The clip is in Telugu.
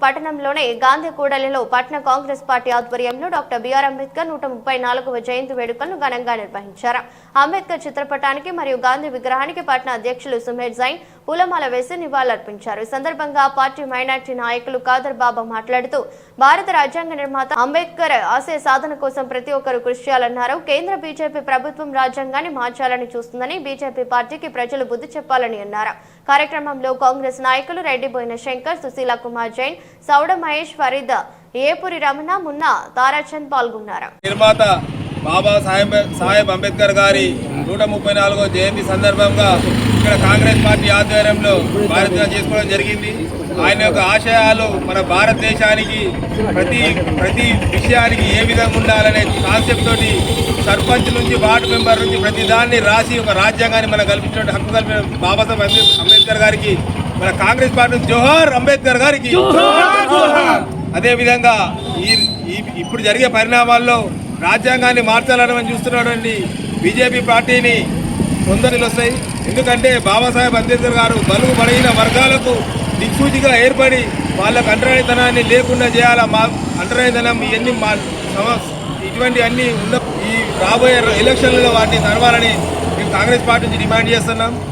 పట్టణంలోని గాంధీ కూడలిలో పట్టణ కాంగ్రెస్ పార్టీ ఆధ్వర్యంలో డాక్టర్ బిఆర్ అంబేద్కర్ 134వ జయంతి వేడుకలను ఘనంగా నిర్వహించారు. అంబేద్కర్ చిత్రపటానికి మరియు గాంధీ విగ్రహానికి పట్టణ అధ్యక్షులు సుమేర్ జైన్ పూలమాల వేసి నివాళులర్పించారు. ఈ సందర్భంగా పార్టీ మైనార్టీ నాయకులు ఖాదర్ బాబా మాట్లాడుతూ భారత రాజ్యాంగ నిర్మాత అంబేద్కర్ ఆశయ సాధన కోసం ప్రతి ఒక్కరూ కృషి చేయాలన్నారు. కేంద్ర బీజేపీ ప్రభుత్వం రాజ్యాంగాన్ని మార్చాలని చూస్తుందని బీజేపీ పార్టీకి ప్రజలు బుద్ధి చెప్పాలని అన్నారు. కార్యక్రమంలో కాంగ్రెస్ నాయకులు రెడ్డిబోయిన శంకర్, సుశీల కుమార్ జైన్, సౌడ మహేష్, ఫరీద్, ఏపురి రమణ, మున్నా తారాచంద్ పాల్గొన్నారు. నిర్మాత బాబా సాహెబ్ అంబేద్కర్ గారి 134వ జయంతి సందర్భంగా ఇక్కడ కాంగ్రెస్ పార్టీ ఆధ్వర్యంలో భారతదేశం చేసుకోవడం జరిగింది. ఆయన యొక్క ఆశయాలు మన భారతదేశానికి ప్రతి విషయానికి ఏ విధంగా ఉండాలనే కాన్సెప్ట్ తోటి సర్పంచ్ నుంచి వార్డు మెంబర్ నుంచి ప్రతి దాన్ని రాసి ఒక రాజ్యాంగాన్ని మనం కల్పించిన హక్కు కల్పిన బాబాసాహెబ్ అంబేద్కర్ గారికి మన కాంగ్రెస్ పార్టీ జోహార్ అంబేద్కర్ గారికి. అదేవిధంగా ఇప్పుడు జరిగే పరిణామాల్లో రాజ్యాంగాన్ని మార్చాలని చూస్తున్నటువంటి బీజేపీ పార్టీని తొందరలు వస్తాయి. ఎందుకంటే బాబాసాహెబ్ అంబేద్కర్ గారు బలుగు బలహీన వర్గాలకు దిక్సూచిగా ఏర్పడి వాళ్ళకు అంటరానితనాన్ని లేకుండా చేయాలా. అంటరానితనం ఇవన్నీ ఇటువంటి అన్ని ఈ రాబోయే ఎలక్షన్లలో వాటిని తరవాలని మేము కాంగ్రెస్ పార్టీ నుంచి డిమాండ్ చేస్తున్నాం.